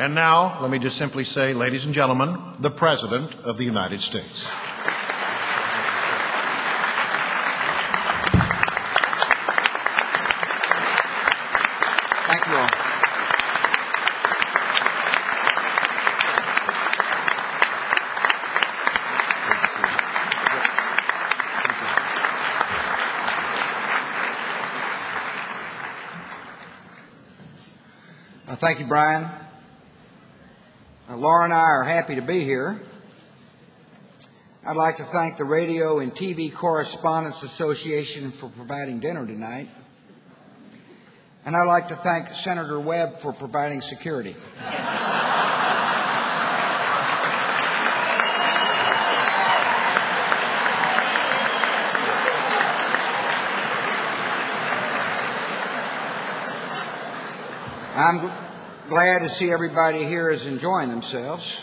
And now, let me just simply say, ladies and gentlemen, the President of the United States. Thank you all. Thank you, Brian. Laura and I are happy to be here. I'd like to thank the Radio and TV Correspondents Association for providing dinner tonight. And I'd like to thank Senator Webb for providing security. I'm glad to see everybody here is enjoying themselves.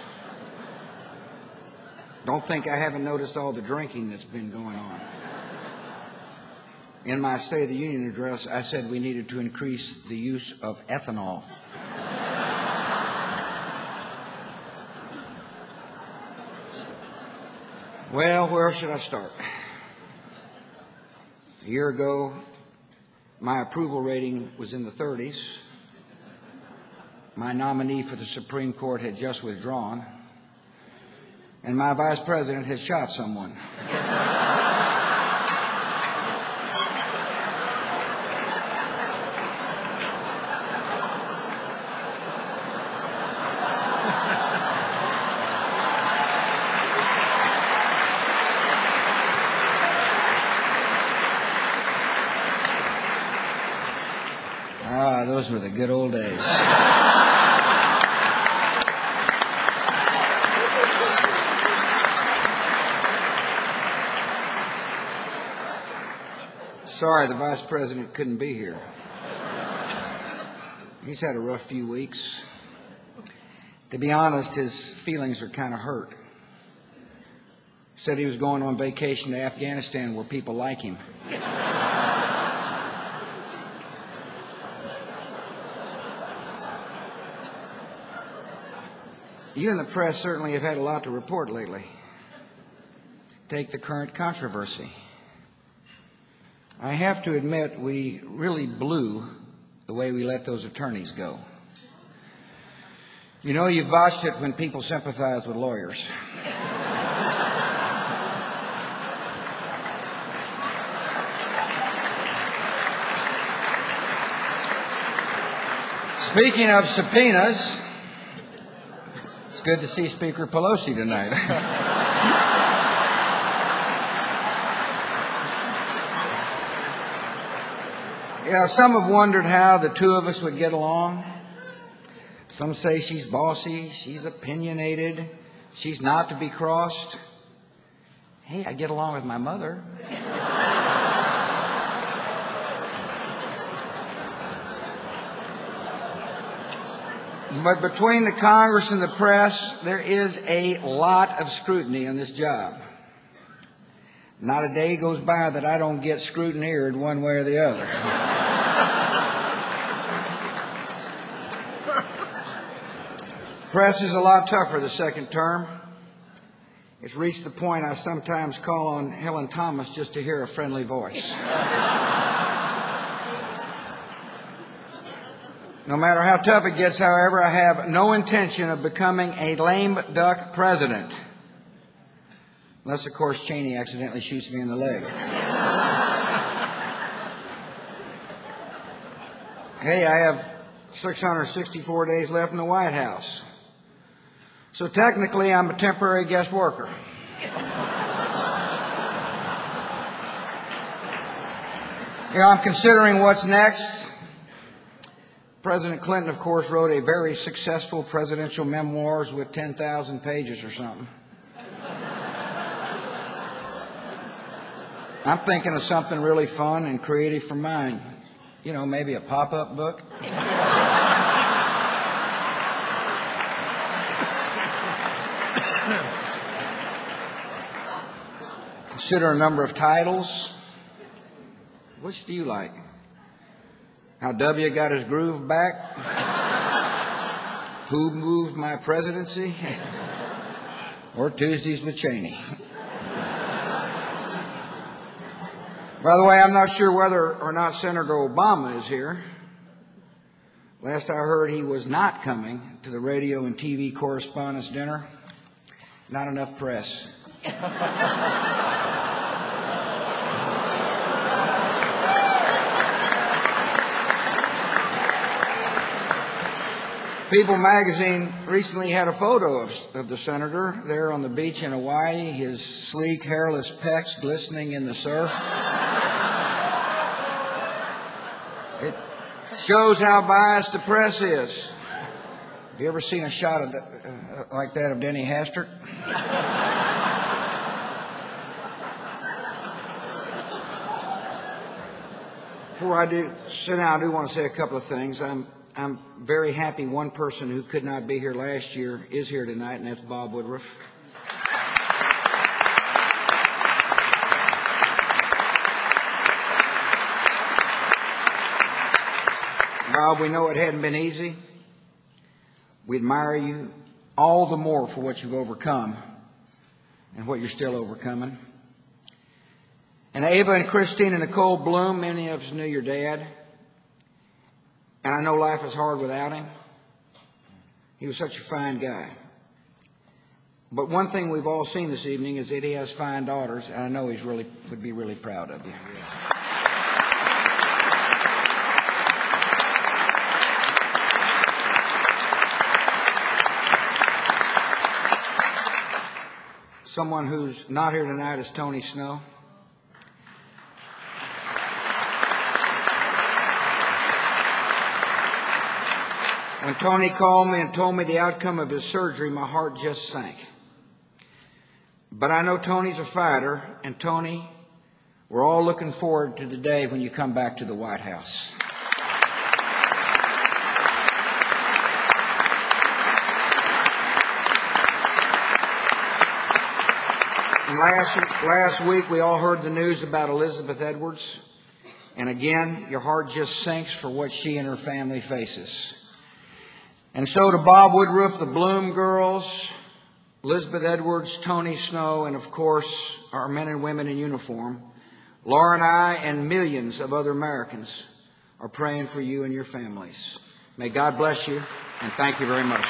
Don't think I haven't noticed all the drinking that's been going on. In my State of the Union address, I said we needed to increase the use of ethanol. Well, where should I start? A year ago, my approval rating was in the 30s. My nominee for the Supreme Court had just withdrawn, and my vice president had shot someone. Those were the good old days. Sorry, the vice president couldn't be here. He's had a rough few weeks. To be honest, his feelings are kind of hurt. Said he was going on vacation to Afghanistan where people like him. You and the press certainly have had a lot to report lately. Take the current controversy. I have to admit, we really blew the way we let those attorneys go. You know, you've botched it when people sympathize with lawyers. Speaking of subpoenas, it's good to see Speaker Pelosi tonight. Yeah, some have wondered how the two of us would get along. Some say she's bossy, she's opinionated, she's not to be crossed. Hey, I get along with my mother. But between the Congress and the press, there is a lot of scrutiny on this job. Not a day goes by that I don't get scrutineered one way or the other. Press is a lot tougher the second term. It's reached the point I sometimes call on Helen Thomas just to hear a friendly voice. No matter how tough it gets, however, I have no intention of becoming a lame duck president. Unless, of course, Cheney accidentally shoots me in the leg. Hey, I have 664 days left in the White House. So technically, I'm a temporary guest worker. I'm considering what's next. President Clinton, of course, wrote a very successful presidential memoirs with 10,000 pages or something. I'm thinking of something really fun and creative for mine. You know, maybe a pop-up book. Consider a number of titles. Which do you like? How W got his groove back? Who moved my presidency? Or Tuesdays with Cheney. By the way, I'm not sure whether or not Senator Obama is here. Last I heard, he was not coming to the radio and TV correspondents dinner. Not enough press. People magazine recently had a photo of the senator there on the beach in Hawaii, his sleek, hairless pecs glistening in the surf. It shows how biased the press is. Have you ever seen a shot of like that of Denny Hastert? Before I do sit down, I do want to say a couple of things. I'm very happy one person who could not be here last year is here tonight, and that's Bob Woodruff. Bob, we know it hadn't been easy. We admire you all the more for what you've overcome and what you're still overcoming. And Ava and Christine and Nicole Bloom, many of us knew your dad. And I know life is hard without him. He was such a fine guy. But one thing we've all seen this evening is that he has fine daughters, and I know he would be really proud of you. Someone who's not here tonight is Tony Snow. When Tony called me and told me the outcome of his surgery, my heart just sank. But I know Tony's a fighter, and Tony, we're all looking forward to the day when you come back to the White House. And last week we all heard the news about Elizabeth Edwards, and again, your heart just sinks for what she and her family faces. And so to Bob Woodruff, the Bloom girls, Elizabeth Edwards, Tony Snow, and of course our men and women in uniform, Laura and I and millions of other Americans are praying for you and your families. May God bless you, and thank you very much.